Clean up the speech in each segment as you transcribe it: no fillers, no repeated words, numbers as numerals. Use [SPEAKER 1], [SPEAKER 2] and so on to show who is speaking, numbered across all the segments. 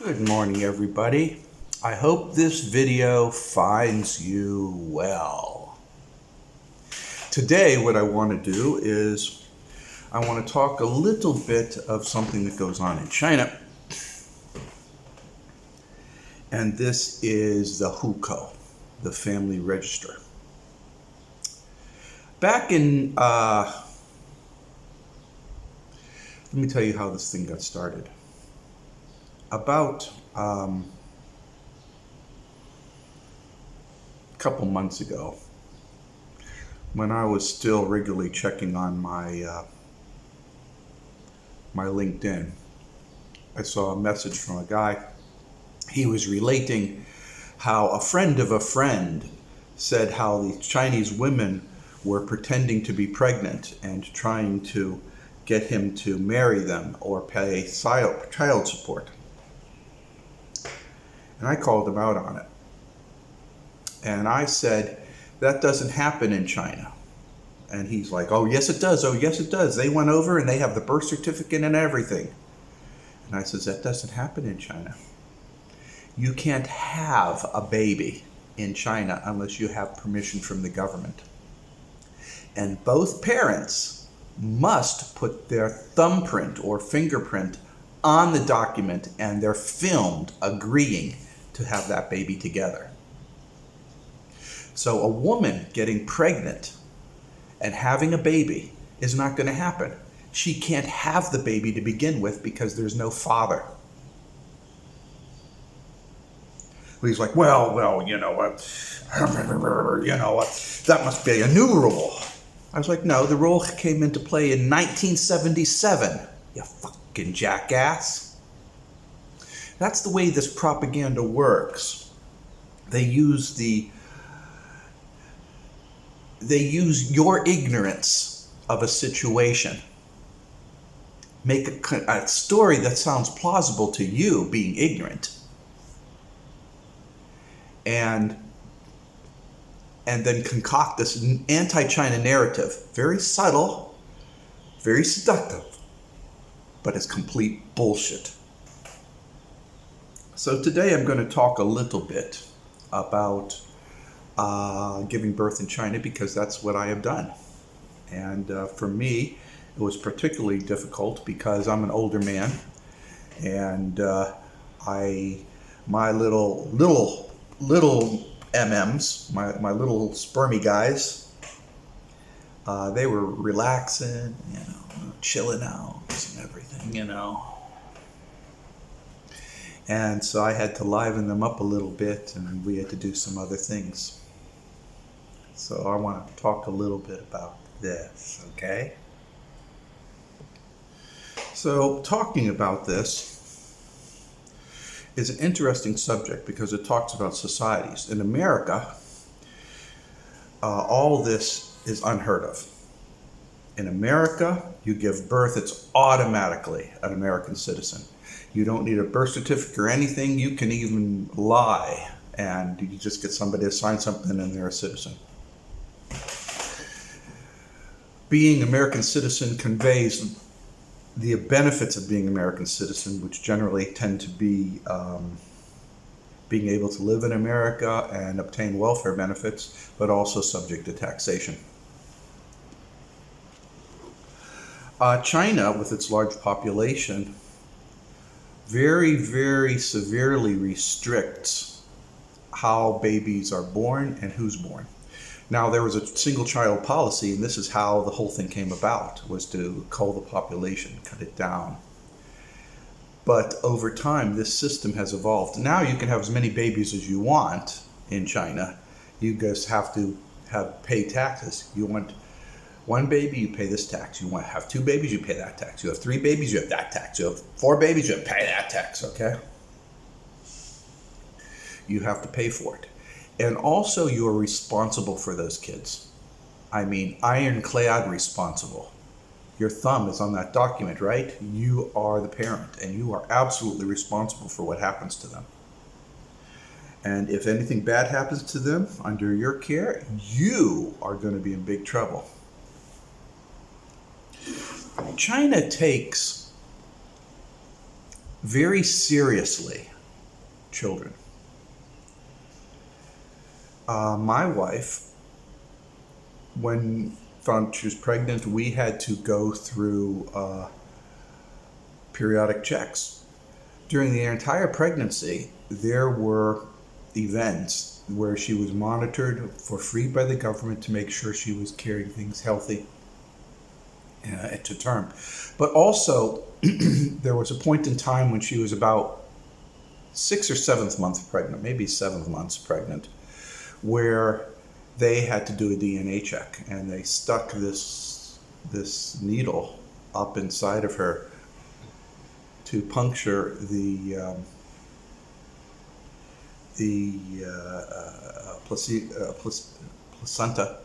[SPEAKER 1] Good morning, everybody. I hope this video finds you well. Today, what I want to do is I want to talk a little bit of something that goes on in China. And this is the hukou, the family register. Back in, let me tell you how this thing got started. About a couple months ago, when I was still regularly checking on my LinkedIn, I saw a message from a guy. He was relating how a friend of a friend said how the Chinese women were pretending to be pregnant and trying to get him to marry them or pay child support. And I called him out on it. And I said, that doesn't happen in China. And he's like, oh, yes, it does. Oh, yes, it does. They went over and they have the birth certificate and everything. And I says, that doesn't happen in China. You can't have a baby in China unless you have permission from the government. And both parents must put their thumbprint or fingerprint on the document, and they're filmed agreeing to have that baby together. So a woman getting pregnant and having a baby is not going to happen. She can't have the baby to begin with because there's no father. He's like, well, you know what, that must be a new rule. I was like, no, the rule came into play in 1977, you fucking jackass. That's the way this propaganda works. They use your ignorance of a situation. Make a story that sounds plausible to you being ignorant. And then concoct this anti-China narrative. Very subtle, very seductive, but it's complete bullshit. So today I'm going to talk a little bit about giving birth in China because that's what I have done. And for me, it was particularly difficult because I'm an older man, and my little MMs, my little spermy guys, they were relaxing, chilling out and everything, And so I had to liven them up a little bit, and we had to do some other things. So I want to talk a little bit about this, okay? So talking about this is an interesting subject because it talks about societies. In America, all this is unheard of. In America, you give birth, it's automatically an American citizen. You don't need a birth certificate or anything. You can even lie, and you just get somebody to sign something and they're a citizen. Being American citizen conveys the benefits of being American citizen, which generally tend to be being able to live in America and obtain welfare benefits, but also subject to taxation. China, with its large population, very, very severely restricts how babies are born and who's born. Now, there was a single child policy, and this is how the whole thing came about, was to cull the population, cut it down. But over time, this system has evolved. Now you can have as many babies as you want in China. You just have to pay taxes. You want one baby, you pay this tax. You want to have two babies, you pay that tax. You have three babies, you have that tax. You have four babies, you have to pay that tax, okay? You have to pay for it. And also, you are responsible for those kids. I mean, ironclad responsible. Your thumb is on that document, right? You are the parent, and you are absolutely responsible for what happens to them. And if anything bad happens to them under your care, you are going to be in big trouble. China takes very seriously children. My wife, when found she was pregnant, we had to go through periodic checks. During the entire pregnancy, there were events where she was monitored for free by the government to make sure she was carrying things healthy to term. But also, there was a point in time when she was about 6th or 7th month pregnant, maybe 7 months pregnant, where they had to do a DNA check, and they stuck this needle up inside of her to puncture the placenta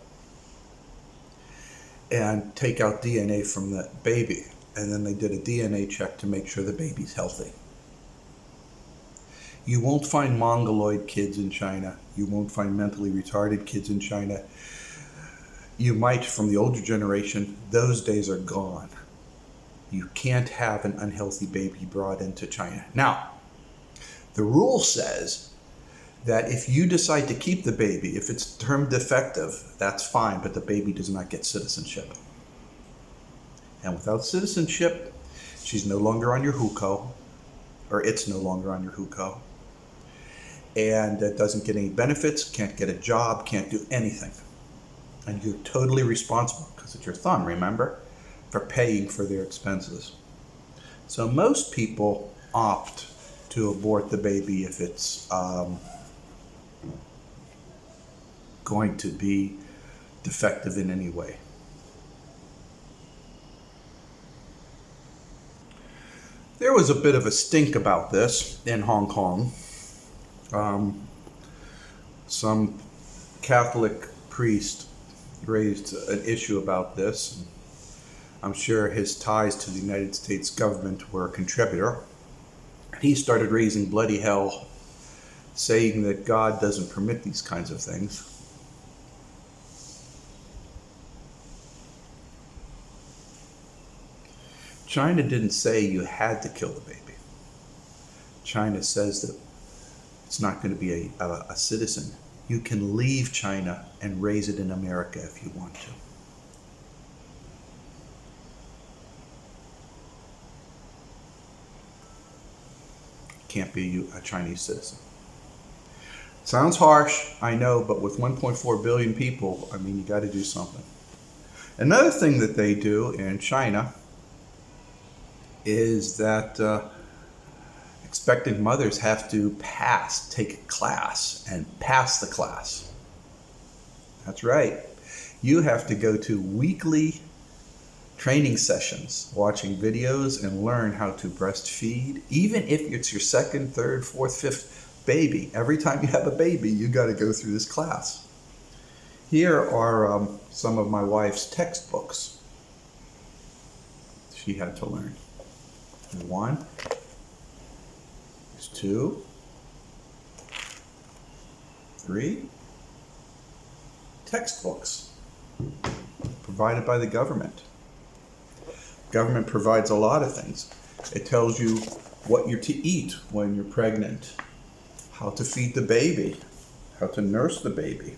[SPEAKER 1] and take out DNA from the baby. And then they did a DNA check to make sure the baby's healthy. You won't find mongoloid kids in China. You won't find mentally retarded kids in China. You might from the older generation. Those days are gone. You can't have an unhealthy baby brought into China. Now, the rule says that if you decide to keep the baby, if it's termed defective, that's fine, but the baby does not get citizenship. And without citizenship, she's no longer on your hukou, or it's no longer on your hukou. And it doesn't get any benefits, can't get a job, can't do anything. And you're totally responsible, because it's your thumb, remember, for paying for their expenses. So most people opt to abort the baby if it's going to be defective in any way. There was a bit of a stink about this in Hong Kong. Some Catholic priest raised an issue about this. I'm sure his ties to the United States government were a contributor. He started raising bloody hell, saying that God doesn't permit these kinds of things. China didn't say you had to kill the baby. China says that it's not going to be a citizen. You can leave China and raise it in America if you want to. Can't be a Chinese citizen. Sounds harsh, I know, but with 1.4 billion people, I mean, you got to do something. Another thing that they do in China is that expectant mothers have to take a class and pass the class. That's right. You have to go to weekly training sessions, watching videos, and learn how to breastfeed. Even if it's your 2nd, 3rd, 4th, 5th baby, every time you have a baby, you got to go through this class. Here are some of my wife's textbooks she had to learn. There's 1, there's 2, 3 textbooks provided by the government. Government provides a lot of things. It tells you what you're to eat when you're pregnant, how to feed the baby, how to nurse the baby,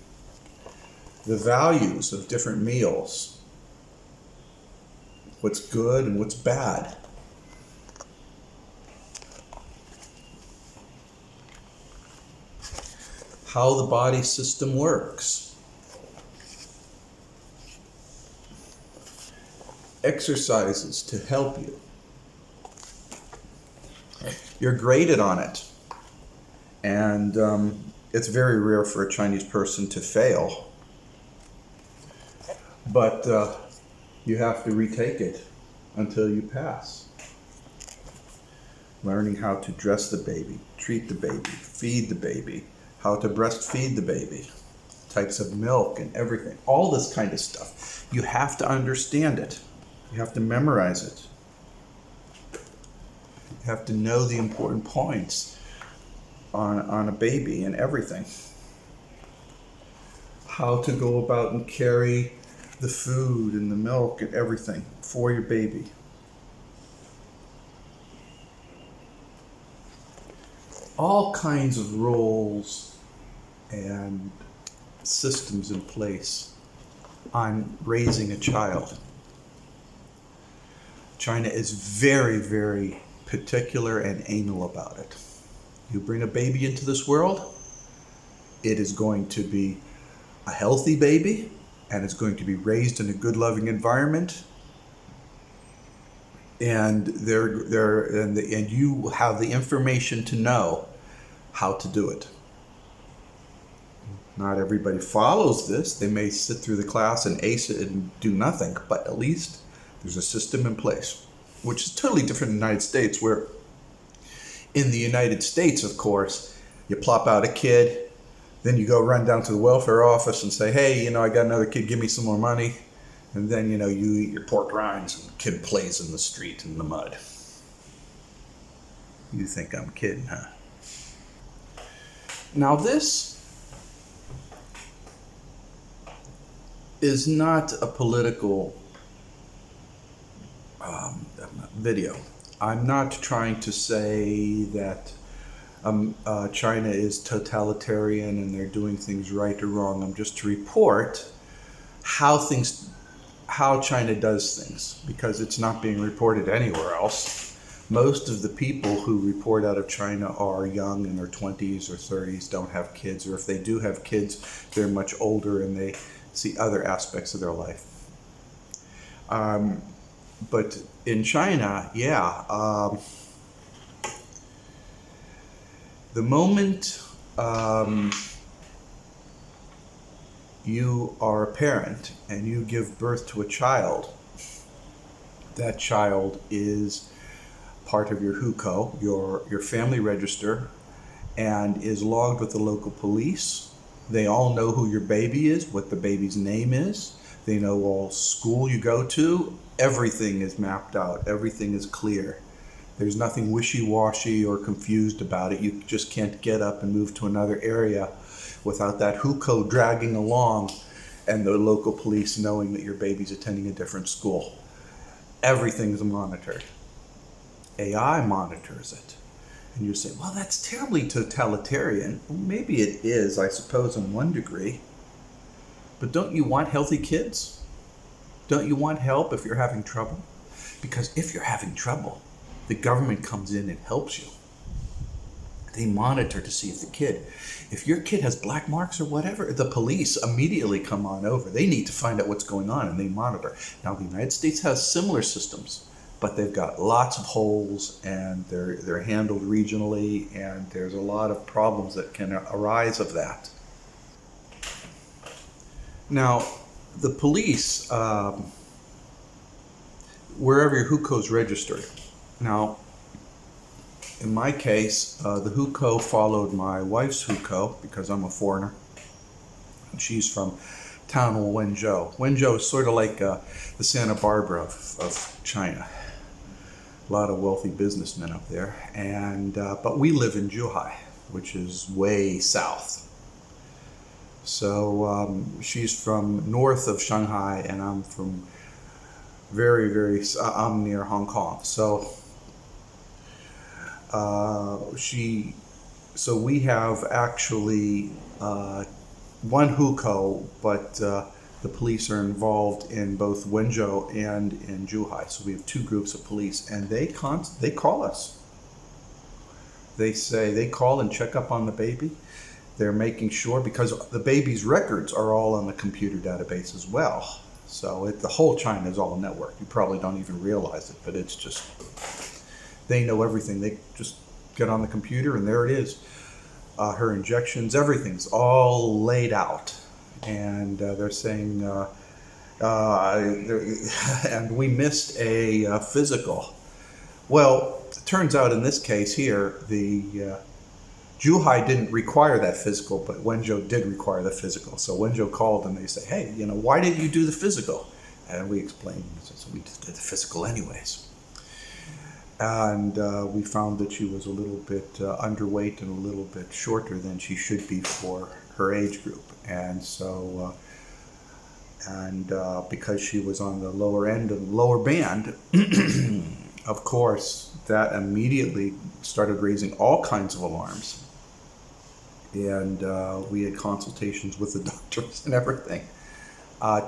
[SPEAKER 1] the values of different meals, what's good and what's bad. How the body system works. Exercises to help you. You're graded on it. And it's very rare for a Chinese person to fail. But you have to retake it until you pass. Learning how to dress the baby, treat the baby, feed the baby, how to breastfeed the baby, types of milk and everything. All this kind of stuff. You have to understand it. You have to memorize it. You have to know the important points on a baby and everything. How to go about and carry the food and the milk and everything for your baby. all kinds of roles and systems in place on raising a child. China is very, very particular and anal about it. You bring a baby into this world, it is going to be a healthy baby, and it's going to be raised in a good, loving environment. And and you have the information to know how to do it. Not everybody follows this. They may sit through the class and ace it and do nothing, but at least there's a system in place, which is totally different in the United States, where in the United States, of course, you plop out a kid, then you go run down to the welfare office and say, hey, I got another kid, give me some more money. And then, you eat your pork rinds and the kid plays in the street in the mud. You think I'm kidding, huh? Now this is not a political video. I'm not trying to say that China is totalitarian and they're doing things right or wrong. I'm just to report how China does things, because it's not being reported anywhere else. Most of the people who report out of China are young, in their 20s or 30s, don't have kids, or if they do have kids, they're much older and they see other aspects of their life. But in China, the moment you are a parent and you give birth to a child, that child is part of your hukou, your family register, and is logged with the local police. They all know who your baby is, what the baby's name is. They know all school you go to. Everything is mapped out. Everything is clear. There's nothing wishy-washy or confused about it. You just can't get up and move to another area without that hukou dragging along and the local police knowing that your baby's attending a different school. Everything's monitored. AI monitors it. And you say, well, that's terribly totalitarian. Well, maybe it is, I suppose, in one degree. But don't you want healthy kids? Don't you want help if you're having trouble? Because if you're having trouble, the government comes in and helps you. They monitor to see if your kid has black marks or whatever, the police immediately come on over. They need to find out what's going on, and they monitor. Now, the United States has similar systems, but they've got lots of holes, and they're handled regionally, and there's a lot of problems that can arise of that. Now, the police, wherever your hukou is registered. Now, in my case, the hukou followed my wife's hukou because I'm a foreigner. She's from town of Wenzhou. Wenzhou is sort of like the Santa Barbara of China. A lot of wealthy businessmen up there, but we live in Zhuhai, which is way south. So she's from north of Shanghai, and I'm from I'm near Hong Kong. So we have actually one hukou, but the police are involved in both Wenzhou and in Zhuhai. So we have two groups of police, and they call us. They call and check up on the baby. They're making sure, because the baby's records are all on the computer database as well. So the whole China is all networked. You probably don't even realize it, but it's just, they know everything. They just get on the computer and there it is. Her injections, everything's all laid out. And they're saying, and we missed a physical. Well, it turns out in this case here, the Zhuhai didn't require that physical, but Wenzhou did require the physical. So Wenzhou called and they say, hey, why didn't you do the physical? And we explained, so we did the physical anyways. And we found that she was a little bit underweight and a little bit shorter than she should be for her age group. And so, because she was on the lower end of the lower band, of course, that immediately started raising all kinds of alarms. And we had consultations with the doctors and everything.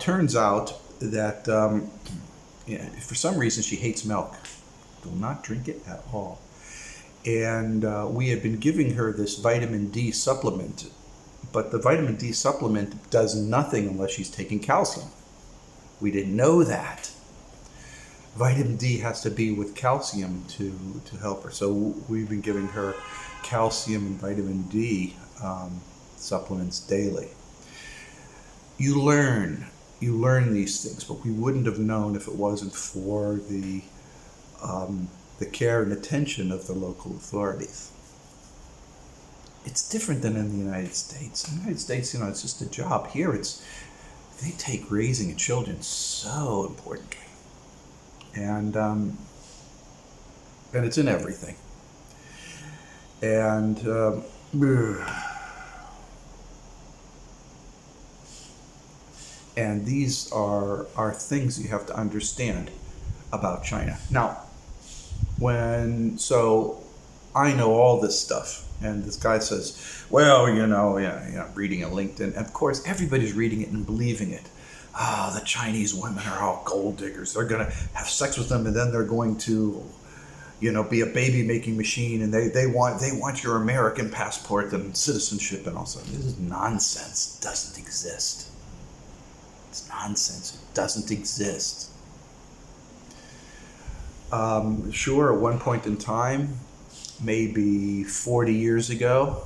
[SPEAKER 1] Turns out that for some reason she hates milk. Do not drink it at all. And we had been giving her this vitamin D supplement, but the vitamin D supplement does nothing unless she's taking calcium. We didn't know that. Vitamin D has to be with calcium to help her. So we've been giving her calcium and vitamin D supplements daily. You learn these things, but we wouldn't have known if it wasn't for the care and attention of the local authorities. It's different than in the United States. In the United States, it's just a job. Here, they take raising children so importantly, and it's in everything. And and these are things you have to understand about China. Now, so I know all this stuff, and this guy says, well, reading a LinkedIn. And of course, everybody's reading it and believing it. The Chinese women are all gold diggers. They're going to have sex with them, and then they're going to, be a baby making machine, and they want your American passport and citizenship and all that. This is nonsense. It doesn't exist. It's nonsense. It doesn't exist. Sure, at one point in time, maybe 40 years ago,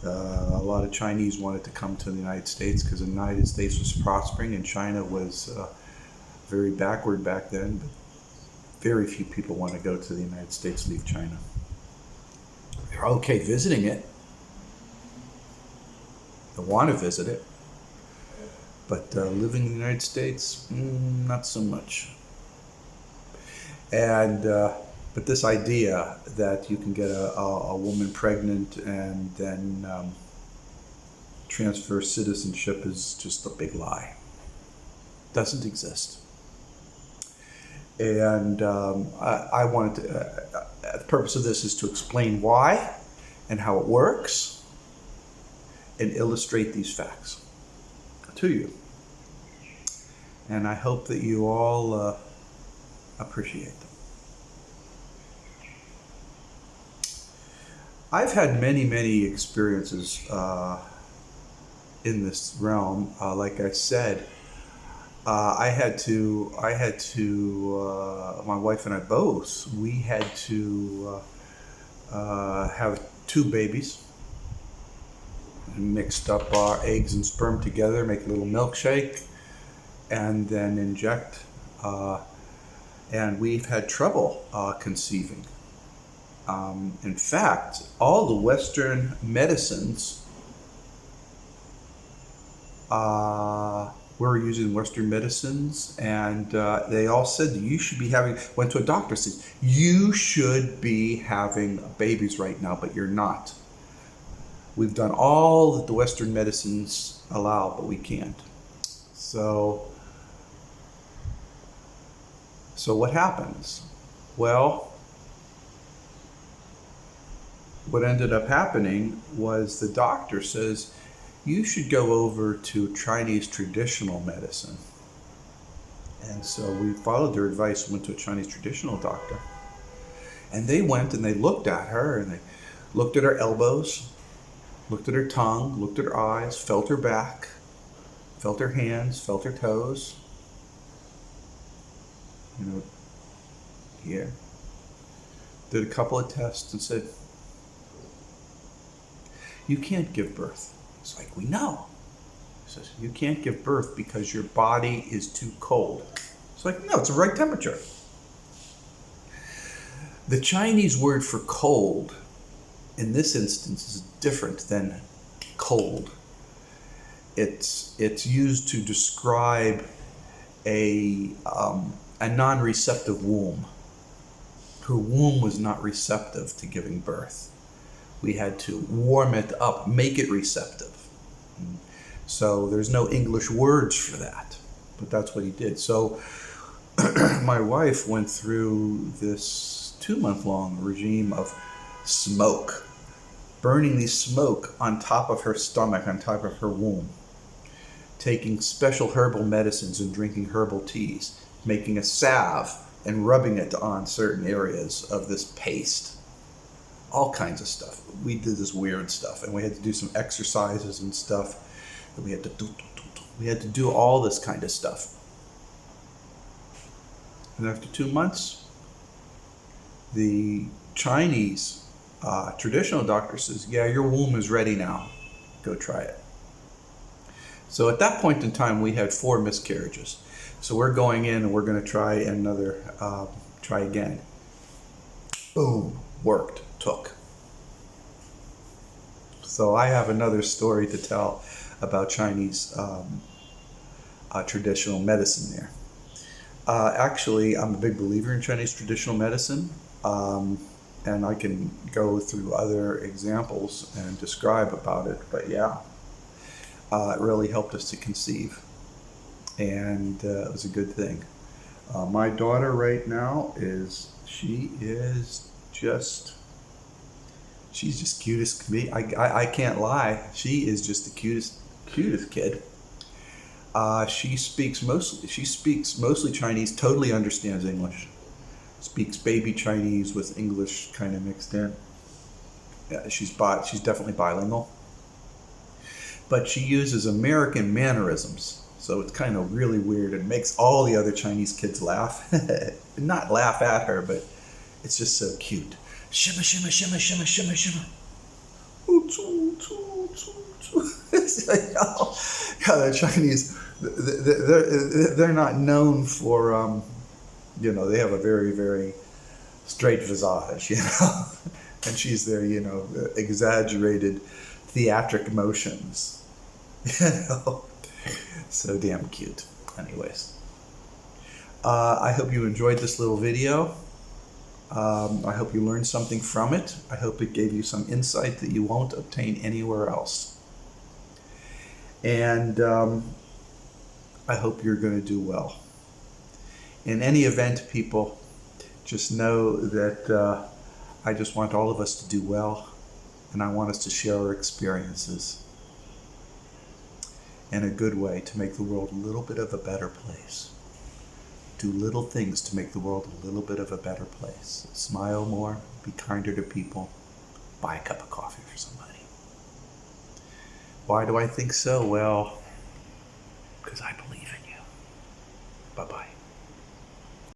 [SPEAKER 1] a lot of Chinese wanted to come to the United States because the United States was prospering and China was very backward back then. But very few people want to go to the United States, leave China. They're okay visiting it. They want to visit it. But living in the United States, not so much. And but this idea that you can get a woman pregnant and then transfer citizenship is just a big lie. Doesn't exist. And I wanted to, the purpose of this is to explain why and how it works and illustrate these facts to you. And I hope that you all appreciate them. I've had many experiences in this realm. Like I said, my wife and I both, we had to have 2 babies, mixed up our eggs and sperm together, make a little milkshake, and then inject. And we've had trouble conceiving. In fact, all the Western medicines, we're using Western medicines, and they all said you should be went to a doctor, said, you should be having babies right now, but you're not. We've done all that the Western medicines allow, but we can't. So what happens? Well, what ended up happening was the doctor says, you should go over to Chinese traditional medicine. And so we followed their advice, went to a Chinese traditional doctor. And they went and they looked at her, and they looked at her elbows, looked at her tongue, looked at her eyes, felt her back, felt her hands, felt her toes. Here. Did a couple of tests and said, you can't give birth. It's like, we know. He says, you can't give birth because your body is too cold. It's like, no, it's the right temperature. The Chinese word for cold in this instance is different than cold. It's used to describe a non-receptive womb. Her womb was not receptive to giving birth. We had to warm it up, make it receptive. So there's no English words for that, but that's what he did. So my wife went through this 2-month-long regime of smoke, burning the smoke on top of her stomach, on top of her womb, taking special herbal medicines and drinking herbal teas, making a salve and rubbing it on certain areas of this paste. All kinds of stuff. We did this weird stuff, and we had to do some exercises and stuff. And we had to do all this kind of stuff. And after 2 months, the Chinese traditional doctor says, yeah, your womb is ready now. Go try it. So at that point in time, we had 4 miscarriages. So we're going in and we're going to try again. Boom, worked, took. So I have another story to tell about Chinese traditional medicine there. Actually, I'm a big believer in Chinese traditional medicine. And I can go through other examples and describe about it, but yeah, it really helped us to conceive, and it was a good thing. My daughter right now she's just cute as can be. I can't lie, she is just the cutest kid. She speaks mostly Chinese, totally understands English. Speaks baby Chinese with English kind of mixed in. Yeah, she's definitely bilingual. But she uses American mannerisms, so it's kind of really weird. It makes all the other Chinese kids laugh. Not laugh at her, but it's just so cute. Shimma, shimma, shimma, shimma, shimma, shimma. Yeah, the Chinese, they're not known for... they have a very, very straight visage, and she's their, exaggerated theatric motions, so damn cute. Anyways, I hope you enjoyed this little video. I hope you learned something from it. I hope it gave you some insight that you won't obtain anywhere else. And I hope you're going to do well. In any event, people, just know that I just want all of us to do well, and I want us to share our experiences in a good way to make the world a little bit of a better place. Do little things to make the world a little bit of a better place. Smile more, be kinder to people, buy a cup of coffee for somebody. Why do I think so? Well, because I believe in you. Bye-bye.